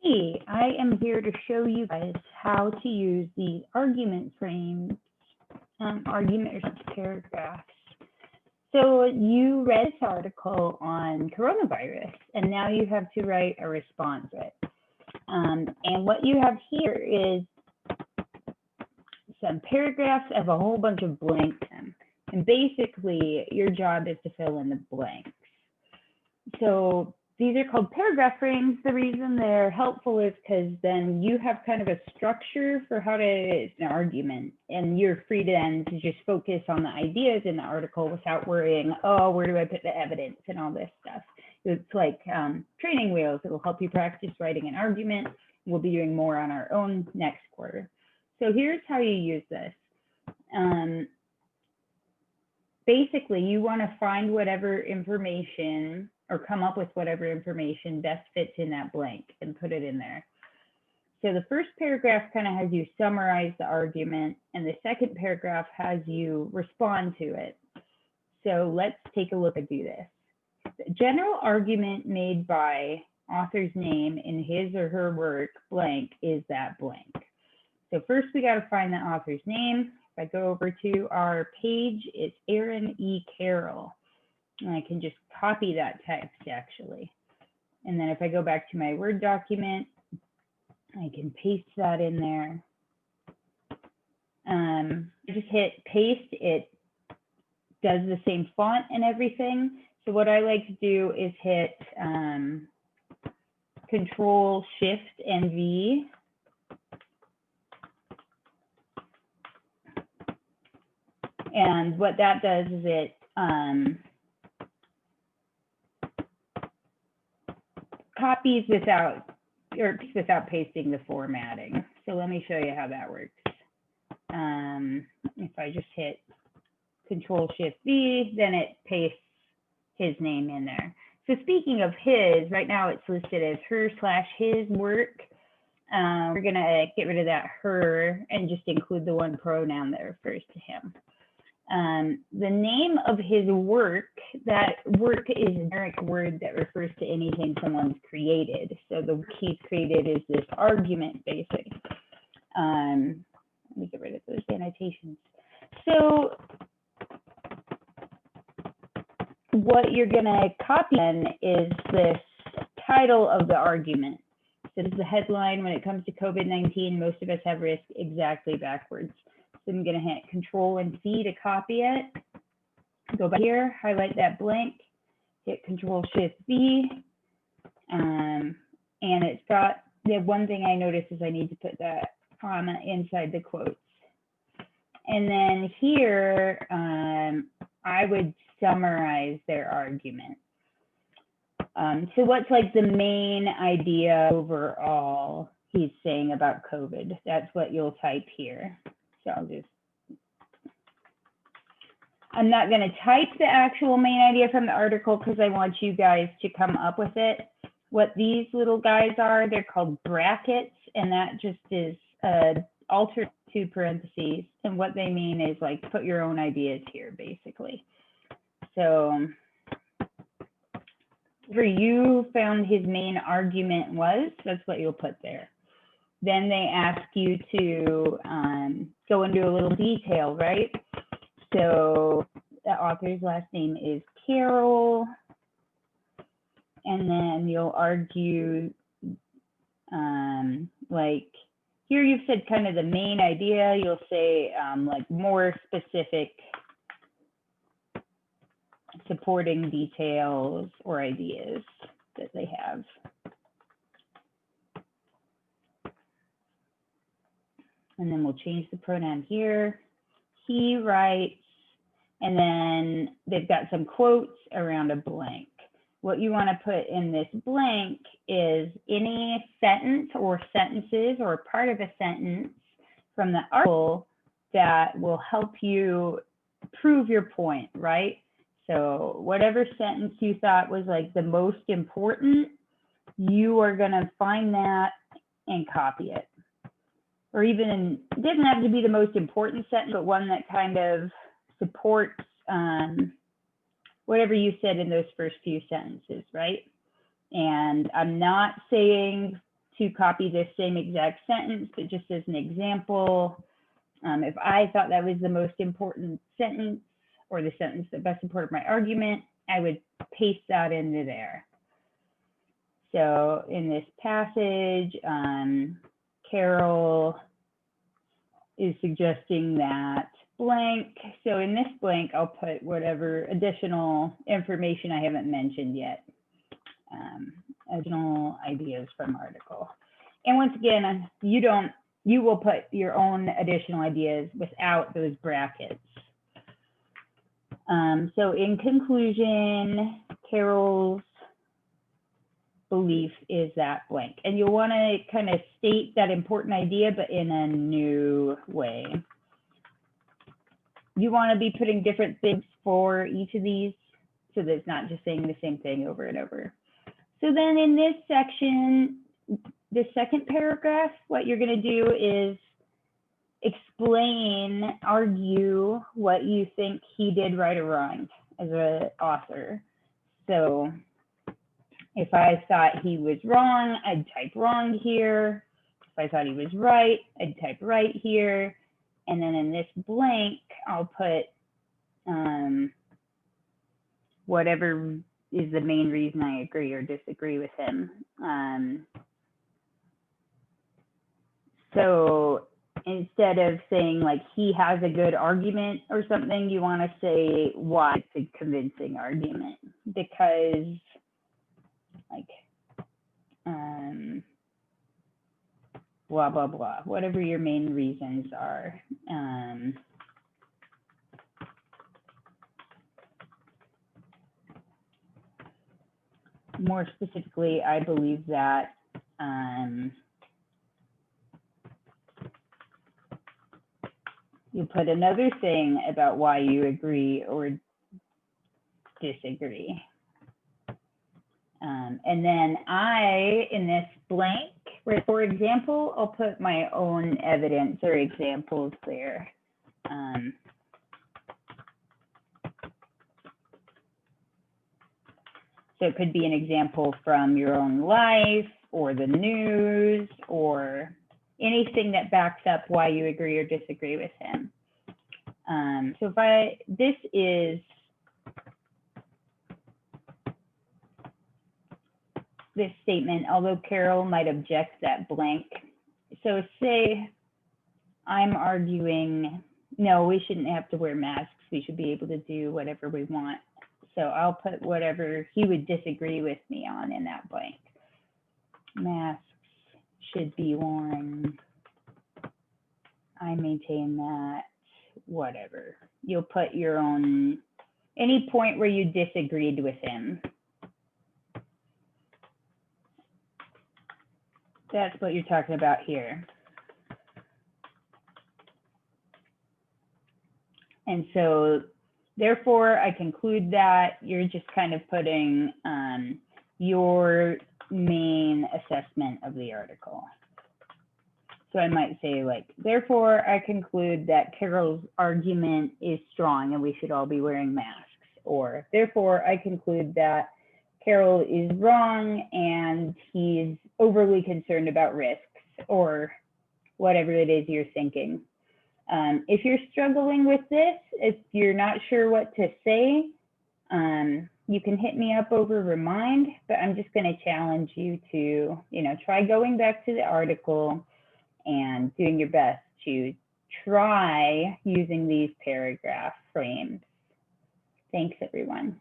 Hey, I am here to show you guys how to use the argument frames, argument paragraphs. So you read this article on coronavirus, and now you have to write a response to it. And what you have here is some paragraphs of a whole bunch of blanks. And basically, your job is to fill in the blanks. So these are called paragraph frames. The reason they're helpful is because then you have kind of a structure for how to, it's an argument, and you're free to then to just focus on the ideas in the article without worrying, oh, where do I put the evidence and all this stuff. It's like training wheels. It will help you practice writing an argument. We'll be doing more on our own next quarter. So here's how you use this. Basically, you want to find whatever information or come up with whatever information best fits in that blank and put it in there. So the first paragraph kind of has you summarize the argument, and the second paragraph has you respond to it. So let's take a look and do this. The general argument made by author's name in his or her work blank is that blank. So first we got to find the author's name. If I go over to our page, it's Aaron E. Carroll. And I can just copy that text actually. And then if I go back to my Word document, I can paste that in there. Just hit paste. It does the same font and everything. So what I like to do is hit Control Shift and V. And what that does is it copies without pasting the formatting. So let me show you how that works. If I just hit Control Shift V, then it pastes his name in there. So speaking of his, right now it's listed as her/his work. We're gonna get rid of that her and just include the one pronoun that refers to him. The name of his work, that work is a generic word that refers to anything someone's created. So the work he's created is this argument, basically. Let me get rid of those annotations. So what you're going to copy in is this title of the argument. So this is the headline. When it comes to COVID-19, most of us have risk exactly backwards. So I'm going to hit Control and C to copy it. Go back here, highlight that blank, hit Control Shift V. And it's got, the one thing I noticed is I need to put that comma inside the quotes. And then here, I would summarize their argument. So what's like the main idea overall he's saying about COVID? That's what you'll type here. So I'm not going to type the actual main idea from the article because I want you guys to come up with it. What these little guys are, they're called brackets, and that just is altered to parentheses. And what they mean is like put your own ideas here, basically. So where you found his main argument was, that's what you'll put there. Then they ask you to go into a little detail, right? So the author's last name is Carroll. And then you'll argue, like here you've said kind of the main idea. You'll say like more specific supporting details or ideas that they have. And then we'll change the pronoun here. He writes, and then they've got some quotes around a blank. What you want to put in this blank is any sentence or sentences or part of a sentence from the article that will help you prove your point, right? So whatever sentence you thought was like the most important, you are going to find that and copy it. Or even, it doesn't have to be the most important sentence, but one that kind of supports whatever you said in those first few sentences, right? And I'm not saying to copy this same exact sentence, but just as an example, if I thought that was the most important sentence or the sentence that best supported my argument, I would paste that into there. So in this passage, Carol is suggesting that blank. So in this blank, I'll put whatever additional information I haven't mentioned yet. Additional ideas from article. And once again, you will put your own additional ideas without those brackets. So in conclusion, Carol's belief is that blank. And you'll want to kind of state that important idea, but in a new way. You want to be putting different things for each of these so that it's not just saying the same thing over and over. So then in this section, the second paragraph, what you're going to do is explain, argue what you think he did right or wrong as an author. So if I thought he was wrong, I'd type wrong here. If I thought he was right, I'd type right here. And then in this blank, I'll put whatever is the main reason I agree or disagree with him. So instead of saying like he has a good argument or something, you want to say why it's a convincing argument, because like blah blah blah, whatever your main reasons are. More specifically, I believe that you put another thing about why you agree or disagree. And then in this blank, right, for example, I'll put my own evidence or examples there. So it could be an example from your own life or the news or anything that backs up why you agree or disagree with him. So this is this statement, although Carol might object that blank. So say I'm arguing, no, we shouldn't have to wear masks. We should be able to do whatever we want. So I'll put whatever he would disagree with me on in that blank. Masks should be worn. I maintain that, whatever. You'll put your own, any point where you disagreed with him. That's what you're talking about here. And so therefore, I conclude that you're just kind of putting your main assessment of the article. So I might say like, therefore, I conclude that Carol's argument is strong and we should all be wearing masks. Or therefore, I conclude that Carol is wrong and he's overly concerned about risks, or whatever it is you're thinking. If you're struggling with this, if you're not sure what to say, you can hit me up over Remind, but I'm just going to challenge you to, try going back to the article and doing your best to try using these paragraph frames. Thanks, everyone.